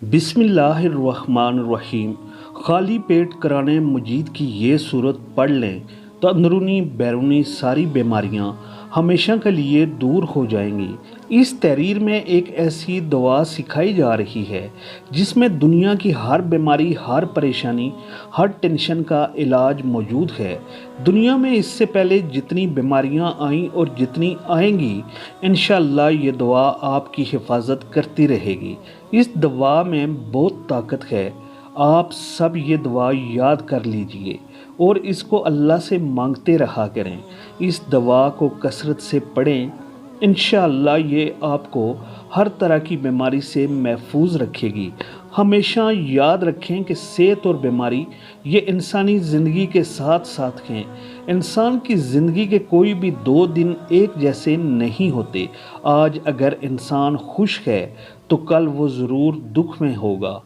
बिस्मिल्लाहिर्रहमानिर्रहीम। खाली पेट कुरान मजीद की ये सूरत पढ़ लें तो अंदरूनी बैरूनी सारी बीमारियां हमेशा के लिए दूर हो जाएंगी। इस तहरीर में एक ऐसी दवा सिखाई जा रही है जिसमें दुनिया की हर बीमारी, हर परेशानी, हर टेंशन का इलाज मौजूद है। दुनिया में इससे पहले जितनी बीमारियां आईं और जितनी आएंगी, इंशाअल्लाह ये दवा आपकी हिफाजत करती रहेगी। इस दवा में बहुत ताकत है। आप सब ये दवा याद कर लीजिए और इसको अल्लाह से मांगते रहा करें। इस दवा को कसरत से पढ़ें। इंशाअल्लाह ये आपको हर तरह की बीमारी से महफूज रखेगी। हमेशा याद रखें कि सेहत और बीमारी ये इंसानी ज़िंदगी के साथ साथ हैं। इंसान की ज़िंदगी के कोई भी 2 दिन एक जैसे नहीं होते। आज अगर इंसान खुश है तो कल वो ज़रूर दुख में होगा,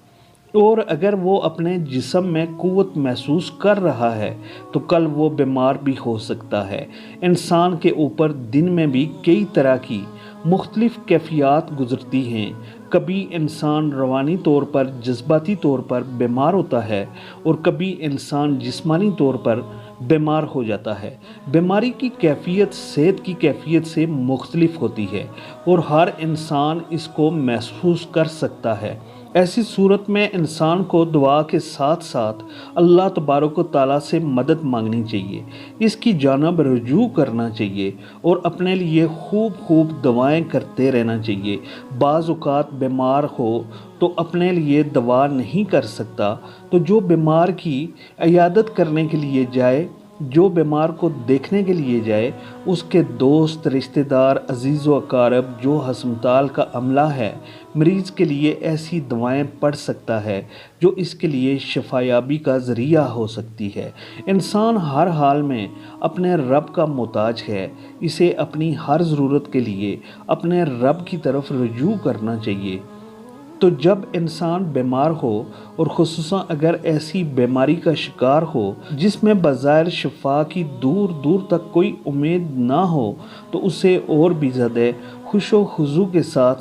और अगर वो अपने जिस्म में क़ुव्वत महसूस कर रहा है तो कल वो बीमार भी हो सकता है। इंसान के ऊपर दिन में भी कई तरह की मुख्तलिफ़ कैफियत गुज़रती हैं। कभी इंसान रूहानी तौर पर, जज्बाती तौर पर बीमार होता है और कभी इंसान जिस्मानी तौर पर बीमार हो जाता है। बीमारी की कैफियत सेहत की कैफियत से मुख्तलिफ होती है और हर इंसान इसको महसूस कर सकता है। ऐसी सूरत में इंसान को दुआ के साथ साथ अल्लाह तबारक व तआला से मदद मांगनी चाहिए, इसकी जानब रुजू करना चाहिए और अपने लिए खूब खूब दवाएं करते रहना चाहिए। बाज़ औक़ात बीमार हो तो अपने लिए दवा नहीं कर सकता तो जो बीमार की इयादत करने के लिए जाए, जो बीमार को देखने के लिए जाए, उसके दोस्त, रिश्तेदार, अजीज़ व अकारब, जो हस्पताल का अमला है, मरीज़ के लिए ऐसी दवाएं पढ़ सकता है जो इसके लिए शफायाबी का ज़रिया हो सकती है। इंसान हर हाल में अपने रब का मोहताज है। इसे अपनी हर ज़रूरत के लिए अपने रब की तरफ रुजू करना चाहिए। तो जब इंसान बीमार हो और ख़ुसूसन अगर ऐसी बीमारी का शिकार हो जिसमें बज़ाहिर शिफा की दूर दूर तक कोई उम्मीद ना हो, तो उसे और भी ज़्यादा खुशो खुजू के साथ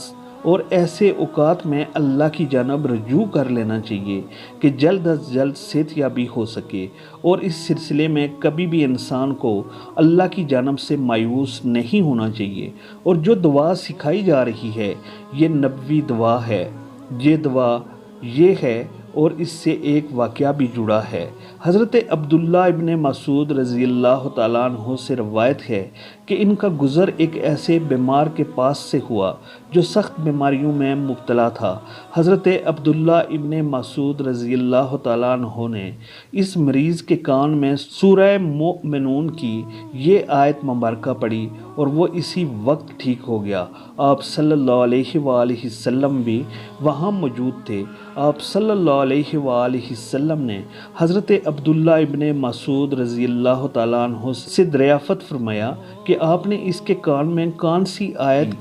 और ऐसे औक़ात में अल्लाह की जानब रुजू कर लेना चाहिए कि जल्द अज जल्द सेहतयाबी हो सके। और इस सिलसिले में कभी भी इंसान को अल्लाह की जानब से मायूस नहीं होना चाहिए। और जो दुआ सिखाई जा रही है ये नबवी दुआ है। ये दुआ ये है और इससे एक वाक़या भी जुड़ा है। हज़रत अब्दुल्ला इब्ने मसूद रज़ी अल्लाह तआला अन्हु से रवायत है कि इनका गुज़र एक ऐसे बीमार के पास से हुआ जो सख्त बीमारियों में मुब्तला था। हज़रत अब्दुल्ला इब्ने मसूद रज़ी अल्लाह तआला अन्हु ने इस मरीज़ के कान में सूरह मोमिनून की ये आयत मुबारका पढ़ी और वो इसी वक्त ठीक हो गया। आप सल्लल्लाहु अलैहि वसल्लम भी वहाँ मौजूद थे। आप सल्लल्लाहु अलैहि वसल्लम ने हज़रत अब्दुल्ला इब्ने मसूद रज़ी अल्लाह तआला अन्हु से दरियाफ़त फरमाया कि आपने इसके कान में कौन सी आयत,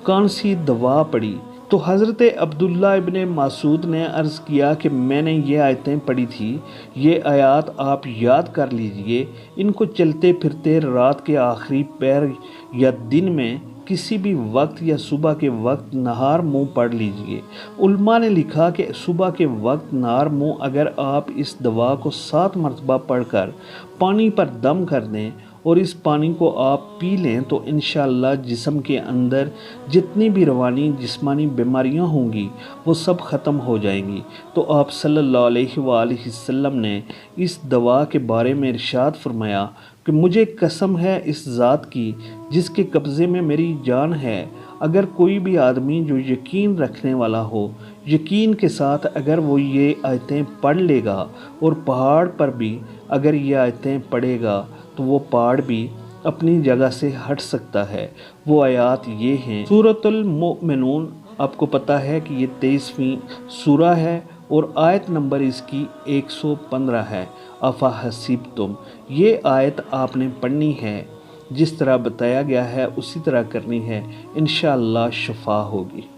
कौन सी दवा पढ़ी। तो हज़रत अब्दुल्ला इब्ने मसूद ने अर्ज़ किया कि मैंने ये आयतें पढ़ी थी, ये आयत आप याद कर लीजिए। इनको चलते फिरते रात के आखिरी पैर या दिन में किसी भी वक्त या सुबह के वक्त नहार मुँह पढ़ लीजिए। उलमा ने लिखा कि सुबह के वक्त नहार मुँह अगर आप इस दवा को 7 मरतबा पढ़कर पानी पर दम कर दें और इस पानी को आप पी लें तो इंशाअल्लाह जिस्म के अंदर जितनी भी रूहानी जिस्मानी बीमारियां होंगी वो सब ख़त्म हो जाएंगी। तो आप सल्लल्लाहु अलैहि वसल्लम ने इस दवा के बारे में इरशाद फरमाया कि मुझे कसम है इस ज़ात की जिसके कब्ज़े में मेरी जान है, अगर कोई भी आदमी जो यकीन रखने वाला हो, यकीन के साथ अगर वो ये आयतें पढ़ लेगा और पहाड़ पर भी अगर ये आयतें पढ़ेगा तो वो पहाड़ भी अपनी जगह से हट सकता है। वो आयत ये हैं। सूरतुल मोमिनून, आपको पता है कि ये 23वीं सूरा है और आयत नंबर इसकी 115 है। अफ़ा हसीब तुम, ये आयत आपने पढ़नी है, जिस तरह बताया गया है उसी तरह करनी है, इंशाअल्लाह शफा होगी।